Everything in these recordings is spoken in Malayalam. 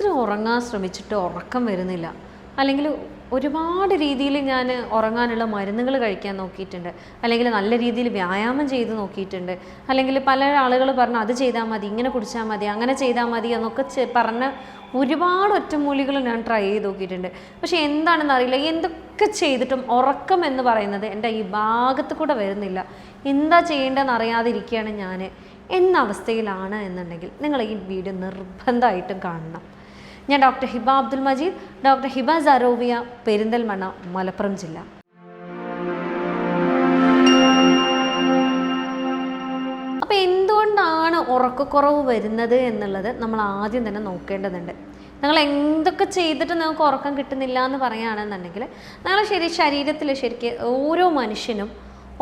എത്ര ഉറങ്ങാൻ ശ്രമിച്ചിട്ട് ഉറക്കം വരുന്നില്ല, അല്ലെങ്കിൽ ഒരുപാട് രീതിയിൽ ഞാൻ ഉറങ്ങാനുള്ള മരുന്നുകൾ കഴിക്കാൻ നോക്കിയിട്ടുണ്ട്, അല്ലെങ്കിൽ നല്ല രീതിയിൽ വ്യായാമം ചെയ്ത് നോക്കിയിട്ടുണ്ട്, അല്ലെങ്കിൽ പല ആളുകൾ പറഞ്ഞു അത് ചെയ്താൽ മതി, ഇങ്ങനെ കുടിച്ചാൽ മതി, അങ്ങനെ ചെയ്താൽ മതി എന്നൊക്കെ പറഞ്ഞ് ഒരുപാട് ഒറ്റമൂലികൾ ഞാൻ ട്രൈ ചെയ്ത് നോക്കിയിട്ടുണ്ട്. പക്ഷെ എന്താണെന്ന് അറിയില്ല, എന്തൊക്കെ ചെയ്തിട്ടും ഉറക്കം എന്ന് പറയുന്നത് എൻ്റെ ഈ ഭാഗത്ത് കൂടെ വരുന്നില്ല. എന്താ ചെയ്യേണ്ടതെന്ന് അറിയാതിരിക്കുകയാണ് ഞാൻ എന്ന അവസ്ഥയിലാണ് എന്നുണ്ടെങ്കിൽ നിങ്ങൾ ഈ വീഡിയോ നിർബന്ധമായിട്ടും കാണണം. ഞാൻ ഡോക്ടർ ഹിബ അബ്ദുൽ മജീദ്, ഡോക്ടർ ഹിബ സരോവിയ, പെരിന്തൽമണ്ണ, മലപ്പുറം ജില്ല. അപ്പോൾ എന്തുകൊണ്ടാണ് ഉറക്കക്കുറവ് വരുന്നത് എന്നുള്ളത് നമ്മൾ ആദ്യം തന്നെ നോക്കേണ്ടതുണ്ട്. നിങ്ങൾ എന്തൊക്കെ ചെയ്തിട്ട് നിങ്ങൾക്ക് ഉറക്കം കിട്ടുന്നില്ല എന്ന് പറയുകയാണെന്നുണ്ടെങ്കിൽ നിങ്ങളുടെ ശരീരത്തിൽ ശരിക്കും ഓരോ മനുഷ്യനും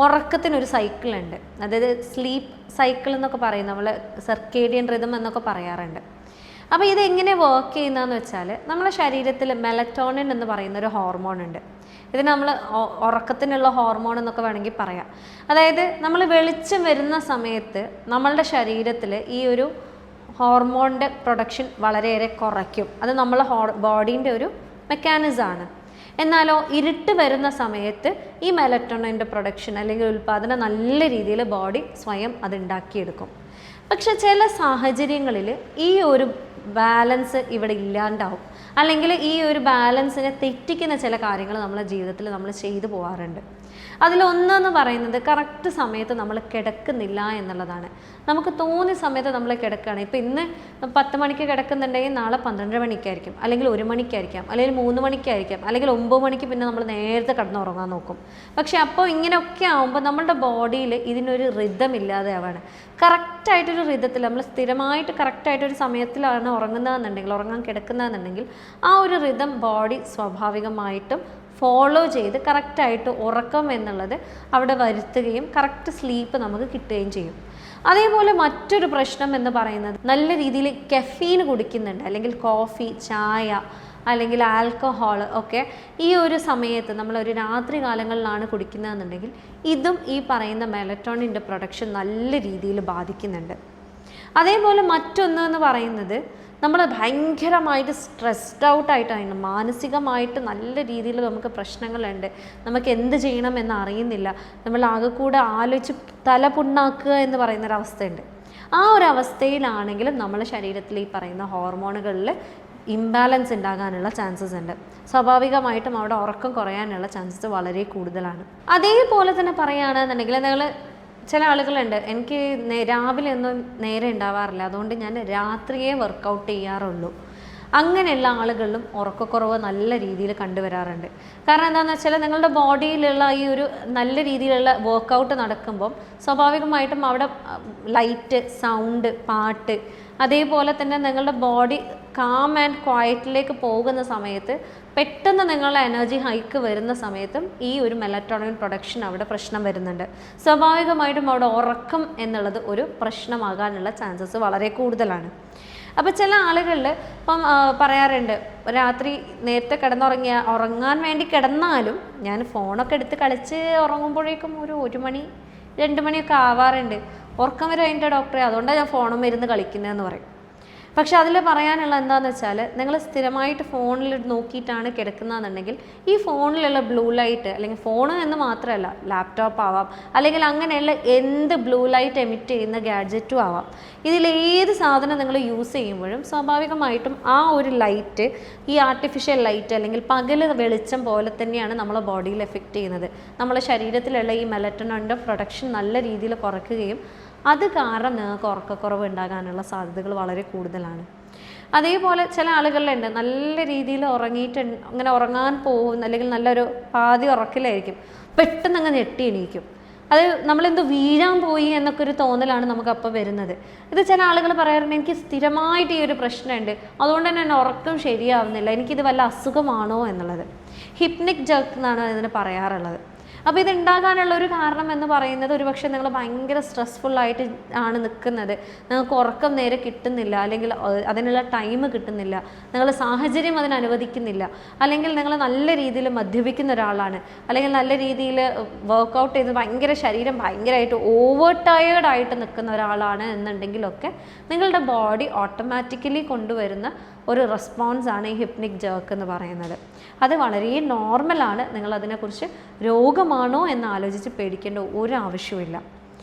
ഉറക്കത്തിനൊരു സൈക്കിളുണ്ട്. അതായത് സ്ലീപ്പ് സൈക്കിൾ എന്നൊക്കെ പറയും, നമ്മൾ സർക്കേഡിയൻ റിതം എന്നൊക്കെ പറയാറുണ്ട്. അപ്പോൾ ഇതെങ്ങനെ വർക്ക് ചെയ്യുന്നതെന്ന് വെച്ചാൽ നമ്മുടെ ശരീരത്തിൽ മെലറ്റോണിൻ എന്ന് പറയുന്ന ഒരു ഹോർമോൺ ഉണ്ട്. ഇത് നമ്മൾ ഉറക്കത്തിനുള്ള ഹോർമോൺ എന്നൊക്കെ വേണമെങ്കിൽ പറയാം. അതായത് നമ്മൾ വെളിച്ചം വരുന്ന സമയത്ത് നമ്മളുടെ ശരീരത്തിൽ ഈ ഒരു ഹോർമോണിൻ്റെ പ്രൊഡക്ഷൻ വളരെയേറെ കുറയ്ക്കും. അത് നമ്മളെ ബോഡീൻ്റെ ഒരു മെക്കാനിസമാണ്. എന്നാലോ ഇരുട്ട് വരുന്ന സമയത്ത് ഈ മെലറ്റോണിൻ്റെ പ്രൊഡക്ഷൻ അല്ലെങ്കിൽ ഉൽപ്പാദനം നല്ല രീതിയിൽ ബോഡി സ്വയം അത് ഉണ്ടാക്കിയെടുക്കും. പക്ഷെ ചില സാഹചര്യങ്ങളിൽ ഈ ഒരു ബാലൻസ് ഇവിടെ ഇല്ലാണ്ടാവും, അല്ലെങ്കിൽ ഈ ഒരു ബാലൻസിനെ തെറ്റിക്കുന്ന ചില കാര്യങ്ങൾ നമ്മുടെ ജീവിതത്തിൽ നമ്മൾ ചെയ്തു പോകാറുണ്ട്. അതിലൊന്നെന്ന് പറയുന്നത് കറക്റ്റ് സമയത്ത് നമ്മൾ കിടക്കുന്നില്ല എന്നുള്ളതാണ്. നമുക്ക് തോന്നിയ സമയത്ത് നമ്മൾ കിടക്കുകയാണ്. ഇപ്പോൾ ഇന്ന് 10 മണിക്ക് കിടക്കുന്നുണ്ടെങ്കിൽ നാളെ 12 മണിക്കായിരിക്കും, അല്ലെങ്കിൽ 1 മണിക്കായിരിക്കാം, അല്ലെങ്കിൽ 3 മണിക്കായിരിക്കാം, അല്ലെങ്കിൽ 9 മണിക്ക് പിന്നെ നമ്മൾ നേരത്തെ കിടന്നുറങ്ങാൻ നോക്കും. പക്ഷെ അപ്പോൾ ഇങ്ങനെയൊക്കെ ആകുമ്പോൾ നമ്മളുടെ ബോഡിയിൽ ഇതിനൊരു റിതം ഇല്ലാതെ ആവാണ്. കറക്റ്റായിട്ടൊരു റിതത്തിൽ നമ്മൾ സ്ഥിരമായിട്ട് കറക്റ്റായിട്ടൊരു സമയത്തിലാണ് ഉറങ്ങുന്നതെന്നുണ്ടെങ്കിൽ, ഉറങ്ങാൻ കിടക്കുന്നതെന്നുണ്ടെങ്കിൽ ആ ഒരു റിതം ബോഡി സ്വാഭാവികമായിട്ടും ഫോളോ ചെയ്ത് കറക്റ്റായിട്ട് ഉറക്കം എന്നുള്ളത് അവിടെ വരുത്തുകയും കറക്റ്റ് സ്ലീപ്പ് നമുക്ക് കിട്ടുകയും ചെയ്യും. അതേപോലെ മറ്റൊരു പ്രശ്നം എന്ന് പറയുന്നത് നല്ല രീതിയിൽ കഫീൻ കുടിക്കുന്നുണ്ട്, അല്ലെങ്കിൽ കോഫി, ചായ, അല്ലെങ്കിൽ ആൽക്കഹോൾ ഒക്കെ ഈ ഒരു സമയത്ത് നമ്മളൊരു രാത്രി കാലങ്ങളിലാണ് കുടിക്കുന്നതെന്നുണ്ടെങ്കിൽ ഇതും ഈ പറയുന്ന മെലറ്റോണിൻ്റെ പ്രൊഡക്ഷൻ നല്ല രീതിയിൽ ബാധിക്കുന്നുണ്ട്. അതേപോലെ മറ്റൊന്ന് പറയുന്നത് നമ്മൾ ഭയങ്കരമായിട്ട് സ്ട്രെസ്ഡ് ഔട്ടായിട്ടാണ്, മാനസികമായിട്ട് നല്ല രീതിയിൽ നമുക്ക് പ്രശ്നങ്ങളുണ്ട്, നമുക്ക് എന്ത് ചെയ്യണം എന്ന് അറിയുന്നില്ല, നമ്മൾ ആകെ കൂടെ ആലോചിച്ച് തല പുണ്ണാക്കുക എന്ന് പറയുന്നൊരവസ്ഥയുണ്ട്. ആ ഒരു അവസ്ഥയിലാണെങ്കിലും നമ്മുടെ ശരീരത്തിൽ ഈ പറയുന്ന ഹോർമോണുകളിൽ ഇംബാലൻസ് ഉണ്ടാകാനുള്ള ചാൻസസ് ഉണ്ട്. സ്വാഭാവികമായിട്ടും അവിടെ ഉറക്കം കുറയാനുള്ള ചാൻസസ് വളരെ കൂടുതലാണ്. അതേപോലെ തന്നെ പറയുകയാണെന്നുണ്ടെങ്കിൽ നിങ്ങൾ ചില ആളുകളുണ്ട്, എനിക്ക് രാവിലെ ഒന്നും നേരെ ഉണ്ടാവാറില്ല, അതുകൊണ്ട് ഞാൻ രാത്രിയേ വർക്കൗട്ട് ചെയ്യാറുള്ളൂ. അങ്ങനെയുള്ള ആളുകളിലും ഉറക്കക്കുറവ് നല്ല രീതിയിൽ കണ്ടുവരാറുണ്ട്. കാരണം എന്താണെന്ന് വെച്ചാൽ നിങ്ങളുടെ ബോഡിയിലുള്ള ഈ ഒരു നല്ല രീതിയിലുള്ള വർക്കൗട്ട് നടക്കുമ്പം സ്വാഭാവികമായിട്ടും അവിടെ ലൈറ്റ്, സൗണ്ട്, പാട്ട്, അതേപോലെ തന്നെ നിങ്ങളുടെ ബോഡി കാം ആൻഡ് ക്വയറ്റിലേക്ക് പോകുന്ന സമയത്ത് പെട്ടെന്ന് നിങ്ങളുടെ എനർജി ഹൈക്ക് വരുന്ന സമയത്തും ഈ ഒരു മെലറ്റോണിൻ പ്രൊഡക്ഷൻ അവിടെ പ്രശ്നം വരുന്നുണ്ട്. സ്വാഭാവികമായിട്ടും അവിടെ ഉറക്കം എന്നുള്ളത് ഒരു പ്രശ്നമാകാനുള്ള ചാൻസസ് വളരെ കൂടുതലാണ്. അപ്പോൾ ചില ആളുകളിൽ ഇപ്പം പറയാറുണ്ട്, രാത്രി നേരത്തെ ഉറങ്ങാൻ വേണ്ടി കിടന്നാലും ഞാൻ ഫോണൊക്കെ എടുത്ത് കളിച്ച് ഉറങ്ങുമ്പോഴേക്കും ഒരു 1 മണി 2 മണിയൊക്കെ ആവാറുണ്ട്. ഉറക്കം വരെ അതിൻ്റെ ഡോക്ടറെ, അതുകൊണ്ടാണ് ഞാൻ ഫോണും ഇരുന്ന് കളിക്കുന്നതെന്ന് പറയും. പക്ഷെ അതിൽ പറയാനുള്ള എന്താണെന്ന് വെച്ചാൽ നിങ്ങൾ സ്ഥിരമായിട്ട് ഫോണിൽ നോക്കിയിട്ടാണ് കിടക്കുന്നതെന്നുണ്ടെങ്കിൽ ഈ ഫോണിലുള്ള ബ്ലൂ ലൈറ്റ്, അല്ലെങ്കിൽ ഫോണ് എന്ന് മാത്രമല്ല ലാപ്ടോപ്പ് ആവാം, അല്ലെങ്കിൽ അങ്ങനെയുള്ള എന്ത് ബ്ലൂ ലൈറ്റ് എമിറ്റ് ചെയ്യുന്ന ഗാഡ്ജറ്റും ആവാം, ഇതിലേത് സാധനം നിങ്ങൾ യൂസ് ചെയ്യുമ്പോഴും സ്വാഭാവികമായിട്ടും ആ ഒരു ലൈറ്റ്, ഈ ആർട്ടിഫിഷ്യൽ ലൈറ്റ് അല്ലെങ്കിൽ പകൽ വെളിച്ചം പോലെ തന്നെയാണ് നമ്മളെ ബോഡിയിൽ എഫക്റ്റ് ചെയ്യുന്നത്. നമ്മളെ ശരീരത്തിലുള്ള ഈ മെലറ്റോണിൻ്റെ പ്രൊഡക്ഷൻ നല്ല രീതിയിൽ കുറയ്ക്കുകയും അത് കാരണം നിങ്ങൾക്ക് ഉറക്കക്കുറവ് ഉണ്ടാകാനുള്ള സാധ്യതകൾ വളരെ കൂടുതലാണ്. അതേപോലെ ചില ആളുകളിലുണ്ട് നല്ല രീതിയിൽ ഉറങ്ങിയിട്ട് അങ്ങനെ ഉറങ്ങാൻ പോകുന്ന, അല്ലെങ്കിൽ നല്ലൊരു പാതി ഉറക്കിലായിരിക്കും, പെട്ടെന്ന് അങ്ങ് ഞെട്ടി എണീക്കും. അത് നമ്മളെന്തോ വീഴാൻ പോയി എന്നൊക്കെ ഒരു തോന്നലാണ് നമുക്കപ്പോൾ വരുന്നത്. ഇത് ചില ആളുകൾ പറയാറുണ്ട്, എനിക്ക് സ്ഥിരമായിട്ട് ഈ ഒരു പ്രശ്നമുണ്ട്, അതുകൊണ്ട് തന്നെ എൻ്റെ ഉറക്കം ശരിയാവുന്നില്ല, എനിക്കിത് വല്ല അസുഖമാണോ എന്നുള്ളത്. ഹിപ്നിക് ജർക്ക് എന്നാണ് ഇതിന് പറയാറുള്ളത്. അപ്പോൾ ഇതുണ്ടാകാനുള്ള ഒരു കാരണം എന്ന് പറയുന്നത് ഒരുപക്ഷെ നിങ്ങൾ ഭയങ്കര സ്ട്രെസ്ഫുള്ളായിട്ട് ആണ് നിൽക്കുന്നത്, നിങ്ങൾക്ക് ഉറക്കം നേരെ കിട്ടുന്നില്ല, അല്ലെങ്കിൽ അതിനുള്ള ടൈം കിട്ടുന്നില്ല, നിങ്ങളുടെ സാഹചര്യം അതിന് അനുവദിക്കുന്നില്ല, അല്ലെങ്കിൽ നിങ്ങൾ നല്ല രീതിയിൽ മദ്യപിക്കുന്ന ഒരാളാണ്, അല്ലെങ്കിൽ നല്ല രീതിയിൽ വർക്കൗട്ട് ചെയ്ത് ഭയങ്കര ശരീരം ഭയങ്കരമായിട്ട് ഓവർ ടയേർഡായിട്ട് നിൽക്കുന്ന ഒരാളാണ് എന്നുണ്ടെങ്കിലൊക്കെ നിങ്ങളുടെ ബോഡി ഓട്ടോമാറ്റിക്കലി കൊണ്ടുവരുന്ന ഒരു റെസ്പോൺസാണ് ഈ ഹിപ്നിക് ജേർക്ക് എന്ന് പറയുന്നത്. അത് വളരെ നോർമലാണ്. നിങ്ങളതിനെക്കുറിച്ച് രോഗമാണോ എന്ന് ആലോചിച്ച് പേടിക്കേണ്ട ഒരു ആവശ്യമില്ല.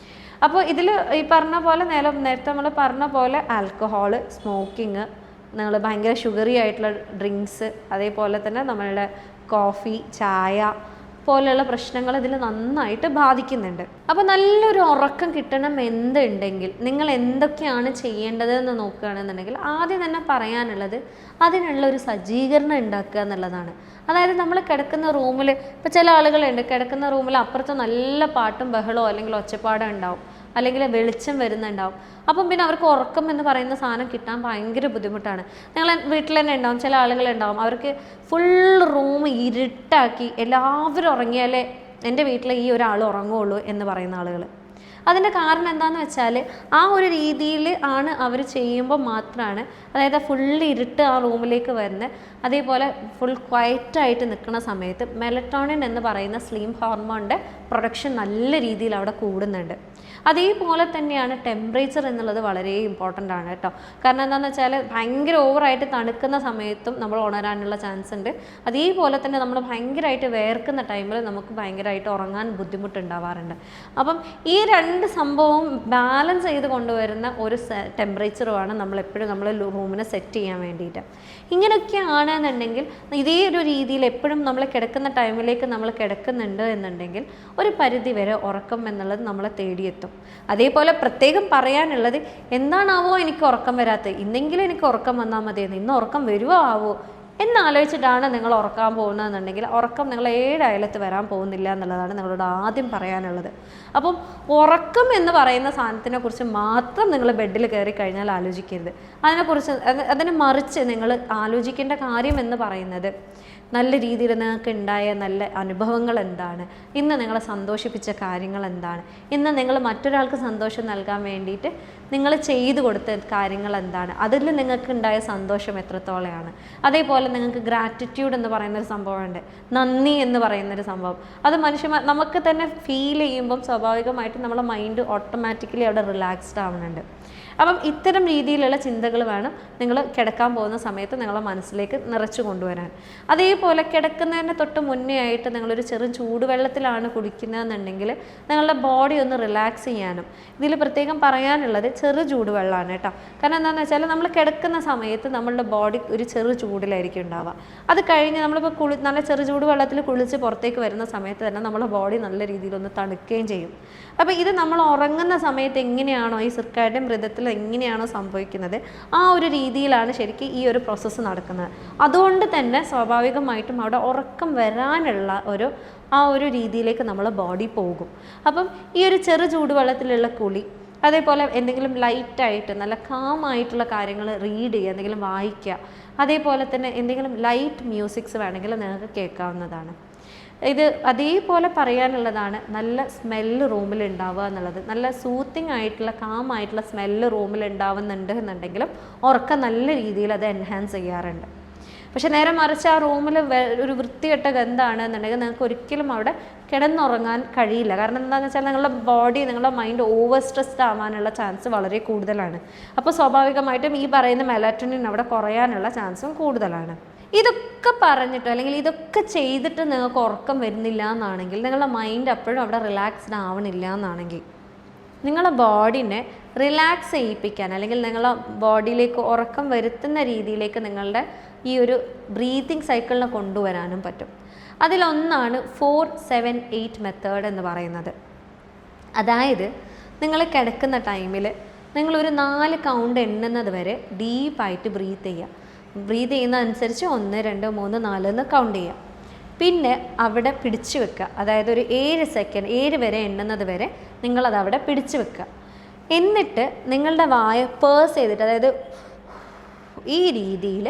അപ്പോൾ ഇതിൽ ഈ പറഞ്ഞ പോലെ നേരത്തെ നമ്മൾ പറഞ്ഞ പോലെ ആൽക്കഹോൾ, സ്മോക്കിങ്, നിങ്ങൾ ഭയങ്കര ഷുഗറി ആയിട്ടുള്ള ഡ്രിങ്ക്സ്, അതേപോലെ തന്നെ നമ്മളുടെ കോഫി, ചായ പോലെയുള്ള പ്രശ്നങ്ങൾ ഇതിൽ നന്നായിട്ട് ബാധിക്കുന്നുണ്ട്. അപ്പോൾ നല്ലൊരു ഉറക്കം കിട്ടണം എന്തുണ്ടെങ്കിൽ നിങ്ങൾ എന്തൊക്കെയാണ് ചെയ്യേണ്ടതെന്ന് നോക്കുകയാണെന്നുണ്ടെങ്കിൽ ആദ്യം തന്നെ പറയാനുള്ളത് അതിനുള്ള ഒരു സജ്ജീകരണം ഉണ്ടാക്കുക എന്നുള്ളതാണ്. അതായത് നമ്മൾ കിടക്കുന്ന റൂമിൽ, ഇപ്പോൾ ചില ആളുകളുണ്ട് കിടക്കുന്ന റൂമിൽ അപ്പുറത്ത് നല്ല പാട്ടും ബഹളോ അല്ലെങ്കിൽ ഒച്ചപ്പാടോ ഉണ്ടാവും, അല്ലെങ്കിൽ വെളിച്ചം വരുന്നുണ്ടാവും. അപ്പം പിന്നെ അവർക്ക് ഉറക്കം എന്ന് പറയുന്ന സാധനം കിട്ടാൻ ഭയങ്കര ബുദ്ധിമുട്ടാണ്. നിങ്ങൾ വീട്ടിൽ തന്നെ ഉണ്ടാവും, ചില ആളുകളുണ്ടാവും അവർക്ക് ഫുൾ റൂം ഇരുട്ടാക്കി എല്ലാവരും ഉറങ്ങിയാലേ എൻ്റെ വീട്ടിൽ ഈ ഒരാൾ ഉറങ്ങുള്ളൂ എന്ന് പറയുന്ന ആളുകൾ. അതിൻ്റെ കാരണം എന്താണെന്ന് വെച്ചാൽ ആ ഒരു രീതിയിൽ ആണ് അവർ ചെയ്യുമ്പോൾ മാത്രമാണ്, അതായത് ഫുള്ള് ഇരുട്ട് ആ റൂമിലേക്ക് വരുന്നത്. അതേപോലെ ഫുൾ ക്വയറ്റായിട്ട് നിൽക്കുന്ന സമയത്ത് മെലറ്റോണിൻ എന്ന് പറയുന്ന സ്ലീം ഹോർമോണിൻ്റെ പ്രൊഡക്ഷൻ നല്ല രീതിയിൽ അവിടെ കൂടുന്നുണ്ട്. അതേപോലെ തന്നെയാണ് ടെമ്പറേച്ചർ എന്നുള്ളത് വളരെ ഇമ്പോർട്ടൻ്റ് ആണ് കേട്ടോ. കാരണം എന്താണെന്ന് വെച്ചാൽ ഭയങ്കര ഓവറായിട്ട് തണുക്കുന്ന സമയത്തും നമ്മൾ ഉണരാനുള്ള ചാൻസ് ഉണ്ട്. അതേപോലെ തന്നെ നമ്മൾ ഭയങ്കരമായിട്ട് വേർക്കുന്ന ടൈമിൽ നമുക്ക് ഭയങ്കരമായിട്ട് ഉറങ്ങാൻ ബുദ്ധിമുട്ടുണ്ടാവാറുണ്ട്. അപ്പം ഈ രണ്ട് സംഭവവും ബാലൻസ് ചെയ്ത് കൊണ്ടുവരുന്ന ഒരു ടെമ്പറേച്ചറുമാണ് നമ്മളെപ്പോഴും നമ്മൾ റൂമിനെ സെറ്റ് ചെയ്യാൻ വേണ്ടിയിട്ട്. ഇങ്ങനെയൊക്കെ ആണെന്നുണ്ടെങ്കിൽ ഇതേ ഒരു രീതിയിൽ എപ്പോഴും നമ്മൾ കിടക്കുന്ന ടൈമിലേക്ക് നമ്മൾ കിടക്കുന്നുണ്ട് എന്നുണ്ടെങ്കിൽ ഒരു പരിധി വരെ ഉറക്കം എന്നുള്ളത് നമ്മളെ തേടിയെത്തും. അതേപോലെ പ്രത്യേകം പറയാനുള്ളത്, എന്താണാവോ എനിക്ക് ഉറക്കം വരാത്തത്, ഇന്നെങ്കിലും എനിക്ക് ഉറക്കം വന്നാൽ മതിയെന്ന്, ഇന്ന് ഉറക്കം വരുമോ ആവോ എന്നാലോചിച്ചിട്ടാണ് നിങ്ങൾ ഉറക്കാൻ പോകുന്നതെന്നുണ്ടെങ്കിൽ ഉറക്കം നിങ്ങൾ ഏഴയലത്ത് വരാൻ പോകുന്നില്ല എന്നുള്ളതാണ് നിങ്ങളോട് ആദ്യം പറയാനുള്ളത്. അപ്പം ഉറക്കം എന്ന് പറയുന്ന സാധനത്തിനെ കുറിച്ച് മാത്രം നിങ്ങൾ ബെഡിൽ കയറി കഴിഞ്ഞാൽ ആലോചിക്കരുത്. അതിനെ മറിച്ച് നിങ്ങൾ ആലോചിക്കേണ്ട കാര്യം എന്ന് പറയുന്നത് നല്ല രീതിയിൽ നിങ്ങൾക്ക് ഉണ്ടായ നല്ല അനുഭവങ്ങൾ എന്താണ്, ഇന്ന് നിങ്ങളെ സന്തോഷിപ്പിച്ച കാര്യങ്ങൾ എന്താണ്, ഇന്ന് നിങ്ങൾ മറ്റൊരാൾക്ക് സന്തോഷം നൽകാൻ വേണ്ടിയിട്ട് നിങ്ങൾ ചെയ്തു കൊടുത്ത കാര്യങ്ങൾ എന്താണ്, അതിൽ നിങ്ങൾക്ക് ഉണ്ടായ സന്തോഷം എത്രത്തോളമാണ്. അതേപോലെ നിങ്ങൾക്ക് ഗ്രാറ്റിറ്റ്യൂഡ് എന്ന് പറയുന്നൊരു സംഭവമുണ്ട്, നന്ദി എന്ന് പറയുന്നൊരു സംഭവം. അത് നമുക്ക് തന്നെ ഫീൽ ചെയ്യുമ്പം സ്വാഭാവികമായിട്ടും നമ്മളെ മൈൻഡ് ഓട്ടോമാറ്റിക്കലി അവിടെ റിലാക്സ്ഡ് ആവുന്നുണ്ട്. അപ്പം ഇത്തരം രീതിയിലുള്ള ചിന്തകൾ വേണം നിങ്ങൾ കിടക്കാൻ പോകുന്ന സമയത്ത് നിങ്ങളെ മനസ്സിലേക്ക് നിറച്ചു കൊണ്ടുവരാൻ. അതേപോലെ കിടക്കുന്നതിന് തൊട്ട് മുന്നേ ആയിട്ട് നിങ്ങളൊരു ചെറു ചൂടുവെള്ളത്തിലാണ് കുടിക്കുന്നതെന്നുണ്ടെങ്കിൽ നിങ്ങളുടെ ബോഡി ഒന്ന് റിലാക്സ് ചെയ്യാനും. ഇതിൽ പ്രത്യേകം പറയാനുള്ളത് ചെറു ചൂടുവെള്ളമാണ് കേട്ടോ. കാരണം എന്താണെന്ന് വെച്ചാൽ നമ്മൾ കിടക്കുന്ന സമയത്ത് നമ്മളുടെ ബോഡി ഒരു ചെറു ചൂടിലായിരിക്കും ഉണ്ടാവുക. അത് കഴിഞ്ഞ് നമ്മളിപ്പോൾ നല്ല ചെറു ചൂടുവെള്ളത്തിൽ കുളിച്ച് പുറത്തേക്ക് വരുന്ന സമയത്ത് തന്നെ നമ്മുടെ ബോഡി നല്ല രീതിയിലൊന്ന് തണുക്കുകയും ചെയ്യും. അപ്പോൾ ഇത് നമ്മൾ ഉറങ്ങുന്ന സമയത്ത് എങ്ങനെയാണോ ഈ സിർക്കാഡിയൻ റിതത്തിൽ എങ്ങനെയാണോ സംഭവിക്കുന്നത് ആ ഒരു രീതിയിലാണ് ശരിക്കും ഈ ഒരു പ്രോസസ്സ് നടക്കുന്നത്. അതുകൊണ്ട് തന്നെ സ്വാഭാവികമായിട്ടും അവിടെ ഉറക്കം വരാനുള്ള ആ ഒരു രീതിയിലേക്ക് നമ്മളെ ബോഡി പോകും. അപ്പം ഈ ഒരു ചെറു ചൂടുവെള്ളത്തിലുള്ള കുളി, അതേപോലെ എന്തെങ്കിലും ലൈറ്റായിട്ട് നല്ല കാമായിട്ടുള്ള കാര്യങ്ങൾ റീഡ് ചെയ്യുക, എന്തെങ്കിലും വായിക്കുക, അതേപോലെ തന്നെ എന്തെങ്കിലും ലൈറ്റ് മ്യൂസിക്സ് വേണമെങ്കിൽ നിങ്ങൾക്ക് കേൾക്കാവുന്നതാണ്. ഇത് അതേപോലെ പറയാനുള്ളതാണ് നല്ല സ്മെല്ല് റൂമിൽ ഉണ്ടാവുക എന്നുള്ളത്. നല്ല സൂത്തിങ് ആയിട്ടുള്ള കാമായിട്ടുള്ള സ്മെല്ല് റൂമിൽ ഉണ്ടാവുന്നുണ്ട് എന്നുണ്ടെങ്കിലും ഉറക്കം നല്ല രീതിയിൽ അത് എൻഹാൻസ് ചെയ്യാറുണ്ട്. പക്ഷെ നേരെ മറിച്ച് ആ റൂമിൽ ഒരു വൃത്തികെട്ട ഗന്ധമാണ് എന്നുണ്ടെങ്കിൽ നിങ്ങൾക്ക് ഒരിക്കലും അവിടെ കിടന്നുറങ്ങാൻ കഴിയില്ല. കാരണം എന്താണെന്ന് വെച്ചാൽ നിങ്ങളുടെ ബോഡി, നിങ്ങളുടെ മൈൻഡ് ഓവർ സ്ട്രെസ്ഡ് ആവാനുള്ള ചാൻസ് വളരെ കൂടുതലാണ്. അപ്പോൾ സ്വാഭാവികമായിട്ടും ഈ പറയുന്ന മെലാറ്റോണിൻ അവിടെ കുറയാനുള്ള ചാൻസും കൂടുതലാണ്. ഇതൊക്കെ പറഞ്ഞിട്ടോ അല്ലെങ്കിൽ ഇതൊക്കെ ചെയ്തിട്ട് നിങ്ങൾക്ക് ഉറക്കം വരുന്നില്ല എന്നാണെങ്കിൽ, നിങ്ങളുടെ മൈൻഡ് അപ്പോഴും അവിടെ റിലാക്സ്ഡ് ആവണില്ല എന്നാണെങ്കിൽ, നിങ്ങളുടെ ബോഡിനെ റിലാക്സ് ചെയ്യിപ്പിക്കാൻ അല്ലെങ്കിൽ നിങ്ങളുടെ ബോഡിയിലേക്ക് ഉറക്കം വരുത്തുന്ന രീതിയിലേക്ക് നിങ്ങളുടെ ഈ ഒരു ബ്രീതിങ് സൈക്കിളിനെ കൊണ്ടുവരാനും പറ്റും. അതിലൊന്നാണ് 4-7-8 മെത്തേഡ് എന്ന് പറയുന്നത്. അതായത് നിങ്ങൾ കിടക്കുന്ന ടൈമിൽ നിങ്ങളൊരു 4 കൗണ്ട് എണ്ണുന്നത് വരെ ഡീപ്പായിട്ട് ബ്രീത്ത് ചെയ്യുക. ബ്രീത്ത് ചെയ്യുന്നതനുസരിച്ച് 1, 2, 3, 4 എന്ന് കൗണ്ട് ചെയ്യുക. പിന്നെ അവിടെ പിടിച്ചു വെക്കുക. അതായത് ഒരു 7 സെക്കൻഡ് 7 വരെ എണ്ണുന്നത് വരെ നിങ്ങളത് അവിടെ പിടിച്ചു വെക്കുക. എന്നിട്ട് നിങ്ങളുടെ വായ പേഴ്സ് ചെയ്തിട്ട്, അതായത് ഈ രീതിയിൽ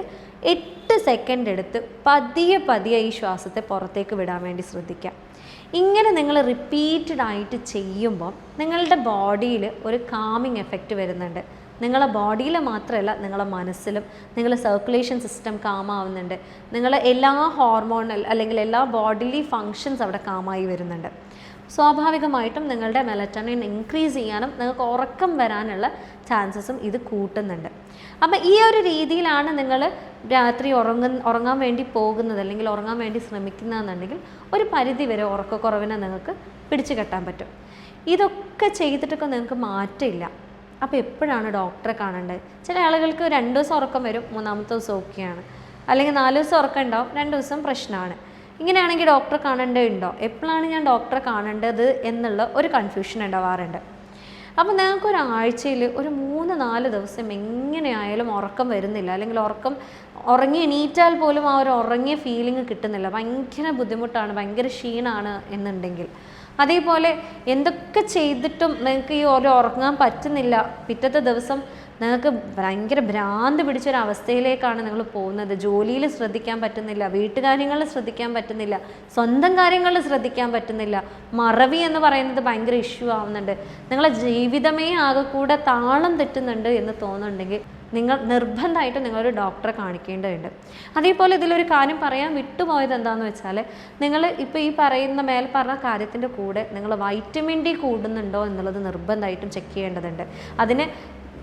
8 സെക്കൻഡ് എടുത്ത് പതിയെ ഈ ശ്വാസത്തെ പുറത്തേക്ക് വിടാൻ വേണ്ടി ശ്രദ്ധിക്കുക. ഇങ്ങനെ നിങ്ങൾ റിപ്പീറ്റഡ് ആയിട്ട് ചെയ്യുമ്പോൾ നിങ്ങളുടെ ബോഡിയിൽ ഒരു കാമിങ് എഫക്റ്റ് വരുന്നുണ്ട്. നിങ്ങളെ ബോഡിയിൽ മാത്രമല്ല നിങ്ങളെ മനസ്സിലും നിങ്ങളുടെ സർക്കുലേഷൻ സിസ്റ്റം കാമാവുന്നുണ്ട്. നിങ്ങളെ എല്ലാ ഹോർമോണൽ അല്ലെങ്കിൽ എല്ലാ ബോഡിലി ഫങ്ഷൻസ് അവിടെ കാമായി വരുന്നുണ്ട്. സ്വാഭാവികമായിട്ടും നിങ്ങളുടെ മെലറ്റോണിൻ ഇൻക്രീസ് ചെയ്യാനും നിങ്ങൾക്ക് ഉറക്കം വരാനുള്ള ചാൻസസും ഇത് കൂട്ടുന്നുണ്ട്. അപ്പം ഈ ഒരു രീതിയിലാണ് നിങ്ങൾ രാത്രി ഉറങ്ങാൻ വേണ്ടി പോകുന്നത് അല്ലെങ്കിൽ ഉറങ്ങാൻ വേണ്ടി ശ്രമിക്കുന്നതെന്നുണ്ടെങ്കിൽ ഒരു പരിധി വരെ ഉറക്കക്കുറവിനെ നിങ്ങൾക്ക് പിടിച്ചു കെട്ടാൻ പറ്റും. ഇതൊക്കെ ചെയ്തിട്ടൊക്കെ നിങ്ങൾക്ക് മാറ്റമില്ല. അപ്പോൾ എപ്പോഴാണ് ഡോക്ടറെ കാണേണ്ടത്? ചില ആളുകൾക്ക് 2 ദിവസം ഉറക്കം വരും, 3-ാമത്തെ ദിവസം ഓക്കെയാണ്, അല്ലെങ്കിൽ 4 ദിവസം ഉറക്കം ഉണ്ടാവും, 2 ദിവസം പ്രശ്നമാണ്. ഇങ്ങനെയാണെങ്കിൽ ഡോക്ടറെ കാണേണ്ടതുണ്ടോ? എപ്പോഴാണ് ഞാൻ ഡോക്ടറെ കാണേണ്ടത് എന്നുള്ള ഒരു കൺഫ്യൂഷൻ ഉണ്ടാവാറുണ്ട്. അപ്പോൾ നിങ്ങൾക്ക് ഒരാഴ്ചയിൽ ഒരു 3-4 ദിവസം എങ്ങനെയായാലും ഉറക്കം വരുന്നില്ല, അല്ലെങ്കിൽ ഉറങ്ങി എണീറ്റാൽ പോലും ആ ഒരു ഉറങ്ങിയ ഫീലിംഗ് കിട്ടുന്നില്ല, ഭയങ്കര ബുദ്ധിമുട്ടാണ്, ഭയങ്കര ക്ഷീണമാണ് എന്നുണ്ടെങ്കിൽ, അതേപോലെ എന്തൊക്കെ ചെയ്തിട്ടും നിങ്ങൾക്ക് ഈ ഉറങ്ങാൻ പറ്റുന്നില്ല, പിറ്റത്തെ ദിവസം നിങ്ങൾക്ക് ഭയങ്കര ഭ്രാന്ത് പിടിച്ചൊരവസ്ഥയിലേക്കാണ് നിങ്ങൾ പോകുന്നത്, ജോലിയിൽ ശ്രദ്ധിക്കാൻ പറ്റുന്നില്ല, വീട്ടുകാര്യങ്ങളിൽ ശ്രദ്ധിക്കാൻ പറ്റുന്നില്ല, സ്വന്തം കാര്യങ്ങളിൽ ശ്രദ്ധിക്കാൻ പറ്റുന്നില്ല, മറവി എന്ന് പറയുന്നത് ഭയങ്കര ഇഷ്യൂ ആവുന്നുണ്ട്, നിങ്ങളെ ജീവിതമേ ആകെ കൂടെ താളം തെറ്റുന്നുണ്ട് എന്ന് തോന്നുന്നുണ്ടെങ്കിൽ നിങ്ങൾ നിർബന്ധമായിട്ട് നിങ്ങളൊരു ഡോക്ടറെ കാണിക്കേണ്ടതുണ്ട്. അതേപോലെ ഇതിലൊരു കാര്യം പറയാൻ വിട്ടുപോയത് എന്താണെന്ന് വെച്ചാൽ, നിങ്ങൾ ഇപ്പോൾ ഈ പറയുന്ന മേൽ പറഞ്ഞ കാര്യത്തിൻ്റെ കൂടെ നിങ്ങൾ വൈറ്റമിൻ ഡി കൂടുന്നുണ്ടോ എന്നുള്ളത് നിർബന്ധമായിട്ടും ചെക്ക് ചെയ്യേണ്ടതുണ്ട്. അതിന്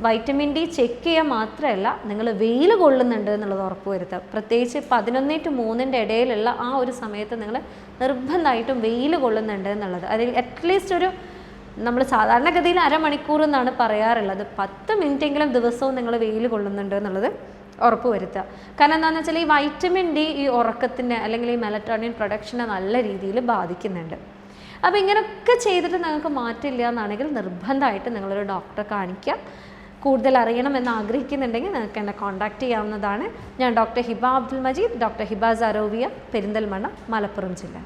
വൈറ്റമിൻ ഡി ചെക്ക് ചെയ്യുക മാത്രമല്ല, നിങ്ങൾ വെയിൽ കൊള്ളുന്നുണ്ട് എന്നുള്ളത് ഉറപ്പ് വരുത്തുക. പ്രത്യേകിച്ച് 11 to 3 ഇടയിലുള്ള ആ ഒരു സമയത്ത് നിങ്ങൾ നിർബന്ധമായിട്ടും വെയിൽ കൊള്ളുന്നുണ്ട് എന്നുള്ളത്, അതിൽ അറ്റ്ലീസ്റ്റ് ഒരു നമ്മൾ സാധാരണഗതിയിൽ അരമണിക്കൂർ എന്നാണ് പറയാറുള്ളത്, 10 മിനിറ്റെങ്കിലും ദിവസവും നിങ്ങൾ വെയിൽ കൊള്ളുന്നുണ്ട് എന്നുള്ളത് ഉറപ്പ് വരുത്തുക. കാരണം എന്താണെന്ന് വെച്ചാൽ ഈ വൈറ്റമിൻ ഡി ഈ ഉറക്കത്തിൻ്റെ അല്ലെങ്കിൽ ഈ മെലറ്റോണിൻ പ്രൊഡക്ഷനെ നല്ല രീതിയിൽ ബാധിക്കുന്നുണ്ട്. അപ്പോൾ ഇങ്ങനെയൊക്കെ ചെയ്തിട്ട് നിങ്ങൾക്ക് മാറ്റില്ല എന്നാണെങ്കിൽ നിർബന്ധമായിട്ട് നിങ്ങളൊരു ഡോക്ടറെ കാണിക്കുക. കൂടുതൽ അറിയണമെന്ന് ആഗ്രഹിക്കുന്നുണ്ടെങ്കിൽ നിങ്ങൾക്ക് എന്നെ കോൺടാക്റ്റ് ചെയ്യാവുന്നതാണ്. ഞാൻ ഡോക്ടർ ഹിബ അബ്ദുൽ മജീദ്, ഡോക്ടർ ഹിബ സരോവിയ, പെരിന്തൽമണ്ണ, മലപ്പുറം ജില്ല.